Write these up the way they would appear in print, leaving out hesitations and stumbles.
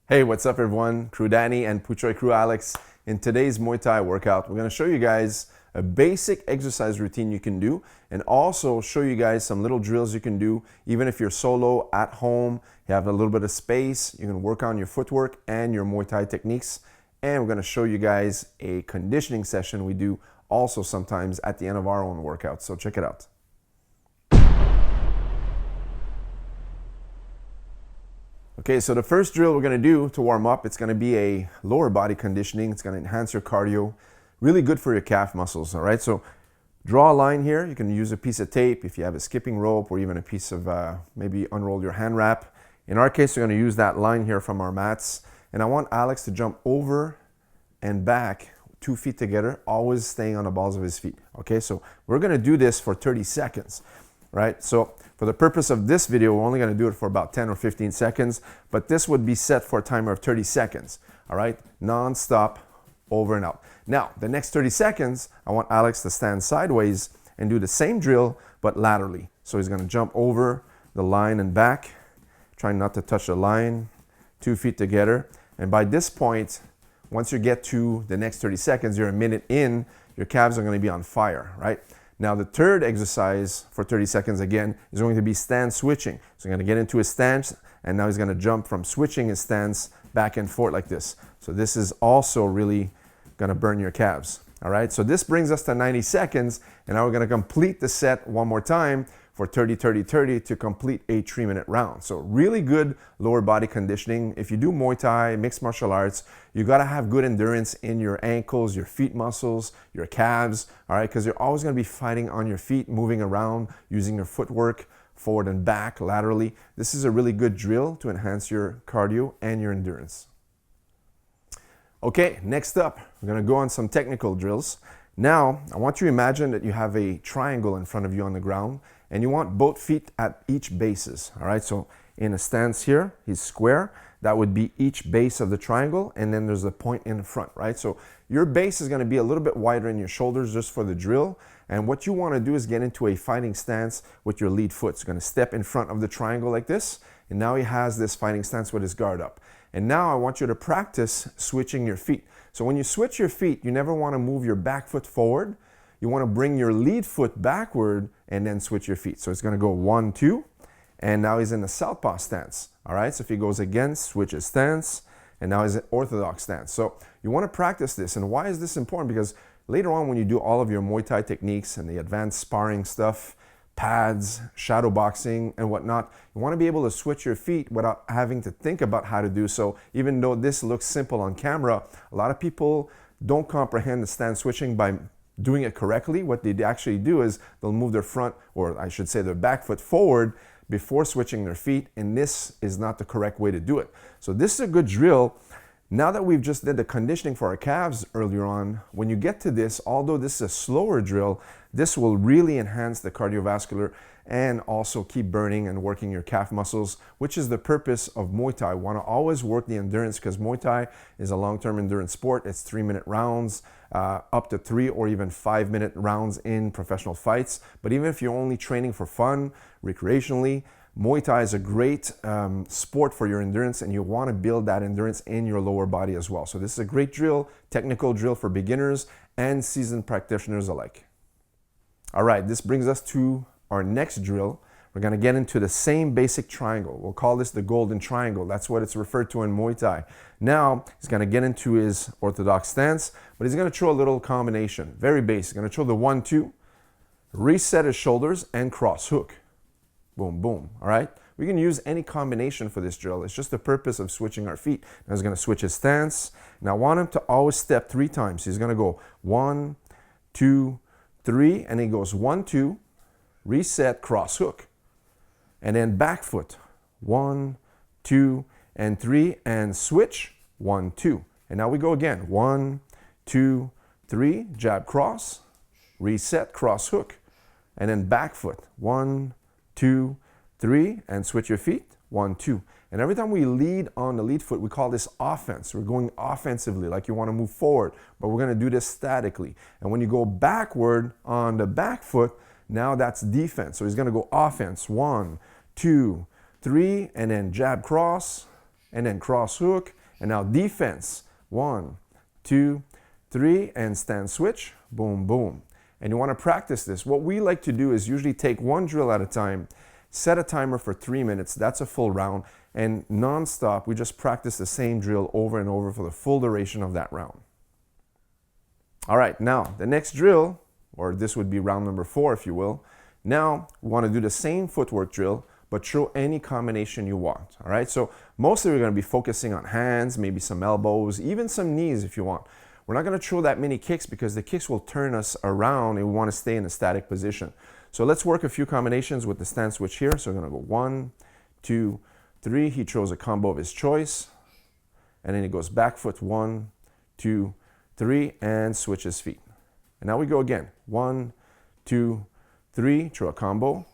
Hey, what's up everyone? Crew Danny and Puchoy Crew Alex. In today's Muay Thai workout, we're going to show you guys a basic exercise routine you can do and also show you guys some little drills you can do even if you're solo at home, you have a little bit of space, you can work on your footwork and your Muay Thai techniques. And we're going to show you guys a conditioning session we do also sometimes at the end of our own workout. So check it out. Okay, so the first drill we're going to do to warm up, it's going to be a lower body conditioning. It's going to enhance your cardio. Really good for your calf muscles, all right? So draw a line here. You can use a piece of tape if you have a skipping rope or even a piece of, maybe unroll your hand wrap. In our case, we're going to use that line here from our mats. And I want Alex to jump over and back 2 feet together, always staying on the balls of his feet. Okay, so we're going to do this for 30 seconds, right? So for the purpose of this video, we're only going to do it for about 10 or 15 seconds, but this would be set for a timer of 30 seconds, all right? Non-stop, over and out. Now, the next 30 seconds, I want Alex to stand sideways and do the same drill, but laterally. So he's going to jump over the line and back, trying not to touch the line, 2 feet together. And by this point, once you get to the next 30 seconds, you're a minute in, your calves are going to be on fire, right? Now the third exercise for 30 seconds again is going to be stance switching. So I'm going to get into a stance and now he's going to jump from switching his stance back and forth like this. So this is also really going to burn your calves. All right, so this brings us to 90 seconds and now we're going to complete the set one more time for 30, 30, 30 to complete a 3-minute round. So really good lower body conditioning. If you do Muay Thai, mixed martial arts, you gotta have good endurance in your ankles, your feet muscles, your calves, all right? Because you're always gonna be fighting on your feet, moving around, using your footwork, forward and back, laterally. This is a really good drill to enhance your cardio and your endurance. Okay, next up, we're gonna go on some technical drills. Now, I want you to imagine that you have a triangle in front of you on the ground and you want both feet at each bases, all right? So in a stance here, he's square. That would be each base of the triangle, and then there's a point in the front, right? So your base is gonna be a little bit wider in your shoulders just for the drill, and what you wanna do is get into a fighting stance with your lead foot. So you're gonna step in front of the triangle like this, and now he has this fighting stance with his guard up. And now I want you to practice switching your feet. So when you switch your feet, you never wanna move your back foot forward. You wanna bring your lead foot backward and then switch your feet. So it's gonna go 1, 2, and now he's in the southpaw stance. All right, so if he goes again, switch his stance, and now he's in orthodox stance. So you wanna practice this, and why is this important? Because later on when you do all of your Muay Thai techniques and the advanced sparring stuff, pads, shadow boxing, and whatnot, you wanna be able to switch your feet without having to think about how to do so. Even though this looks simple on camera, a lot of people don't comprehend the stance switching by doing it correctly. What they actually do is they'll move their front, or I should say their back foot forward before switching their feet, and this is not the correct way to do it. So this is a good drill. Now that we've just did the conditioning for our calves earlier on, when you get to this, although this is a slower drill, this will really enhance the cardiovascular and also keep burning and working your calf muscles, which is the purpose of Muay Thai. Want to always work the endurance because Muay Thai is a long-term endurance sport. It's 3-minute rounds, up to 3 or even 5-minute rounds in professional fights. But even if you're only training for fun, recreationally, Muay Thai is a great sport for your endurance, and you want to build that endurance in your lower body as well. So this is a great drill, technical drill for beginners and seasoned practitioners alike. All right, this brings us to our next drill. We're going to get into the same basic triangle. We'll call this the golden triangle. That's what it's referred to in Muay Thai. Now, he's going to get into his orthodox stance, but he's going to throw a little combination. Very basic. He's going to throw the 1, 2, reset his shoulders, and cross hook. Boom, boom, all right? We can use any combination for this drill. It's just the purpose of switching our feet. Now he's gonna switch his stance. Now I want him to always step 3 times. He's gonna go 1, 2, 3, and he goes 1, 2, reset, cross hook. And then back foot, 1, 2, and 3, and switch, 1, 2. And now we go again, 1, 2, 3, jab, cross, reset, cross hook. And then back foot, 1, 2, 3, and switch your feet, 1, 2. And every time we lead on the lead foot, we call this offense. We're going offensively, like you want to move forward, but we're going to do this statically. And when you go backward on the back foot, now that's defense. So he's going to go offense, 1, 2, 3, and then jab cross, and then cross hook, and now defense. 1, 2, 3, and stance switch. Boom, boom. And you want to practice this. What we like to do is usually take one drill at a time, set a timer for 3 minutes. That's a full round. And non-stop, we just practice the same drill over and over for the full duration of that round. All right, now the next drill, or this would be round number 4, if you will. Now we want to do the same footwork drill, but throw any combination you want. All right, so mostly we're going to be focusing on hands, maybe some elbows, even some knees if you want. We're not going to throw that many kicks because the kicks will turn us around and we want to stay in a static position. So let's work a few combinations with the stance switch here. So we're going to go 1, 2, 3. He throws a combo of his choice. And then he goes back foot 1, 2, 3, and switches feet. And now we go again. 1, 2, 3. Throw a combo.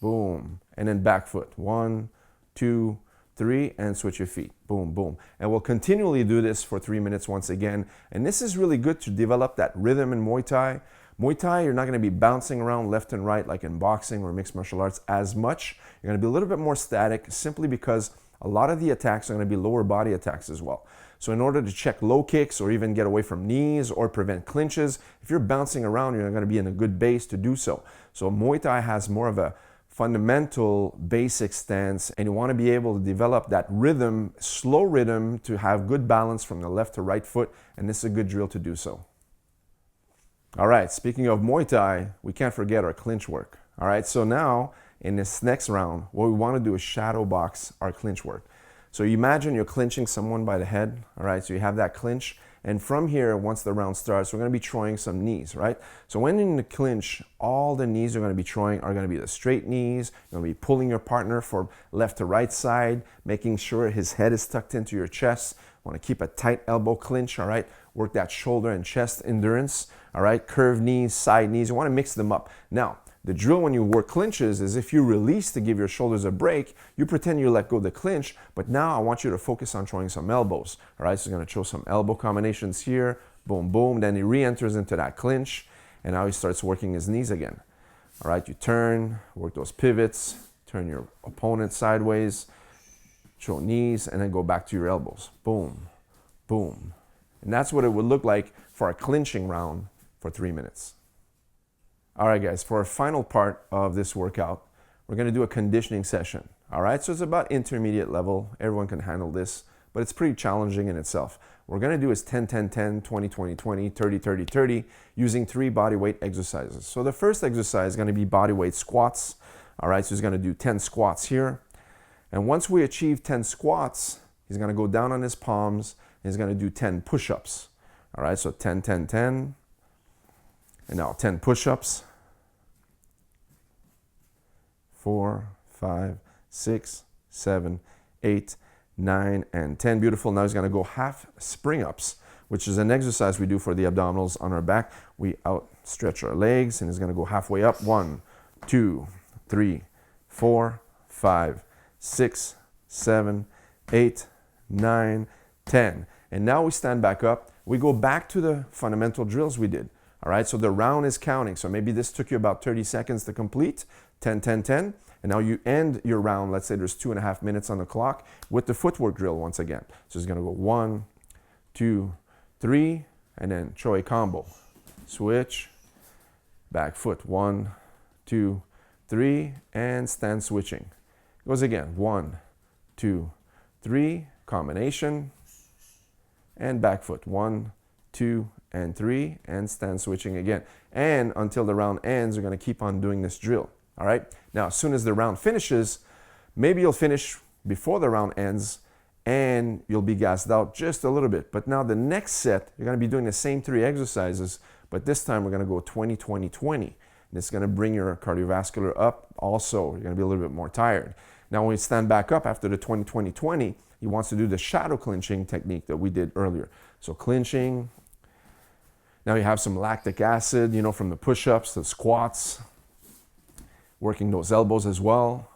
Boom. And then back foot. 1, 2, 3, and switch your feet. Boom, boom. And we'll continually do this for 3 minutes once again. And this is really good to develop that rhythm in Muay Thai. Muay Thai, you're not going to be bouncing around left and right like in boxing or mixed martial arts as much. You're going to be a little bit more static simply because a lot of the attacks are going to be lower body attacks as well. So in order to check low kicks or even get away from knees or prevent clinches, if you're bouncing around, you're not going to be in a good base to do so. So Muay Thai has more of a fundamental basic stance, and you want to be able to develop that rhythm, slow rhythm, to have good balance from the left to right foot, and this is a good drill to do so. All right, speaking of Muay Thai, we can't forget our clinch work. All right, so now in this next round, what we want to do is shadow box our clinch work. So you imagine you're clinching someone by the head. All right, so you have that clinch. And from here, once the round starts, we're going to be throwing some knees, right? So when in the clinch, all the knees you're going to be throwing are going to be the straight knees. You're going to be pulling your partner from left to right side, making sure his head is tucked into your chest. Want to keep a tight elbow clinch, all right? Work that shoulder and chest endurance, all right? Curved knees, side knees. You want to mix them up. Now, the drill when you work clinches is if you release to give your shoulders a break, you pretend you let go of the clinch, but now I want you to focus on throwing some elbows. All right, so you're going to throw some elbow combinations here, boom, boom. Then he re-enters into that clinch, and now he starts working his knees again. All right, you turn, work those pivots, turn your opponent sideways, throw knees, and then go back to your elbows. Boom, boom. And that's what it would look like for a clinching round for 3 minutes. All right, guys, for our final part of this workout, we're going to do a conditioning session. All right, so it's about intermediate level. Everyone can handle this, but it's pretty challenging in itself. What we're going to do is 10, 10, 10, 20, 20, 20, 30, 30, 30, using 3 body weight exercises. So the first exercise is going to be body weight squats. All right, so he's going to do 10 squats here. And once we achieve 10 squats, he's going to go down on his palms, and he's going to do 10 push-ups. All right, so 10, 10, 10. And now 10 push-ups. 4, 5, 6, 7, 8, 9, and 10. Beautiful. Now he's going to go half spring ups, which is an exercise we do for the abdominals on our back. We outstretch our legs, and he's going to go halfway up. 1, 2, 3, 4, 5, 6, 7, 8, 9, 10. And now we stand back up. We go back to the fundamental drills we did. All right, so the round is counting. So maybe this took you about 30 seconds to complete, 10, 10, 10. And now you end your round, let's say there's 2.5 minutes on the clock, with the footwork drill once again. So it's gonna go 1, 2, 3, and then throw a combo. Switch, back foot, 1, 2, 3, and stand switching. Goes again, 1, 2, 3, combination, and back foot, 1, 2, and 3, and stand switching again. And until the round ends, you're going to keep on doing this drill. All right? Now, as soon as the round finishes, maybe you'll finish before the round ends, and you'll be gassed out just a little bit. But now the next set, you're going to be doing the same 3 exercises, but this time we're going to go 20, 20, 20. And it's going to bring your cardiovascular up also. You're going to be a little bit more tired. Now, when you stand back up after the 20, 20, 20, he wants to do the shadow clinching technique that we did earlier. So clinching. Now you have some lactic acid, from the push-ups, the squats, working those elbows as well.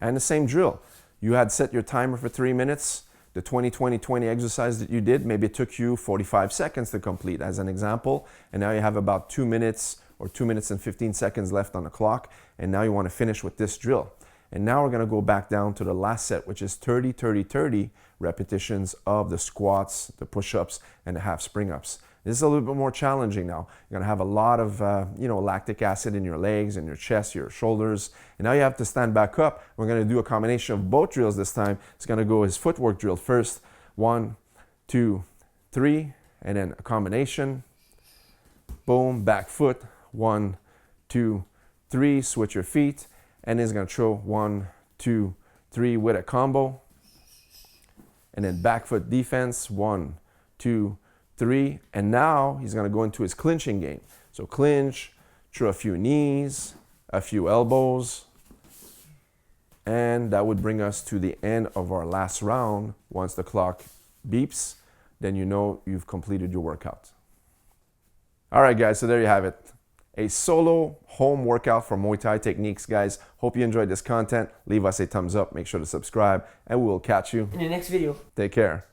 And the same drill. You had set your timer for 3 minutes. The 20, 20, 20 exercise that you did, maybe it took you 45 seconds to complete as an example. And now you have about 2 minutes or 2 minutes and 15 seconds left on the clock. And now you want to finish with this drill. And now we're gonna go back down to the last set, which is 30, 30, 30 repetitions of the squats, the push-ups, and the half spring-ups. This is a little bit more challenging now. You're gonna have a lot of lactic acid in your legs, in your chest, your shoulders. And now you have to stand back up. We're gonna do a combination of both drills this time. It's gonna go his footwork drill first. 1, 2, 3, and then a combination. Boom, back foot. 1, 2, 3, switch your feet. And he's gonna throw 1, 2, 3 with a combo. And then back foot defense. 1, 2, 3, and now he's going to go into his clinching game. So clinch, throw a few knees, a few elbows, and that would bring us to the end of our last round. Once the clock beeps, then you know you've completed your workout. All right, guys, so there you have it. A solo home workout for Muay Thai techniques, guys. Hope you enjoyed this content. Leave us a thumbs up, make sure to subscribe, and we will catch you in the next video. Take care.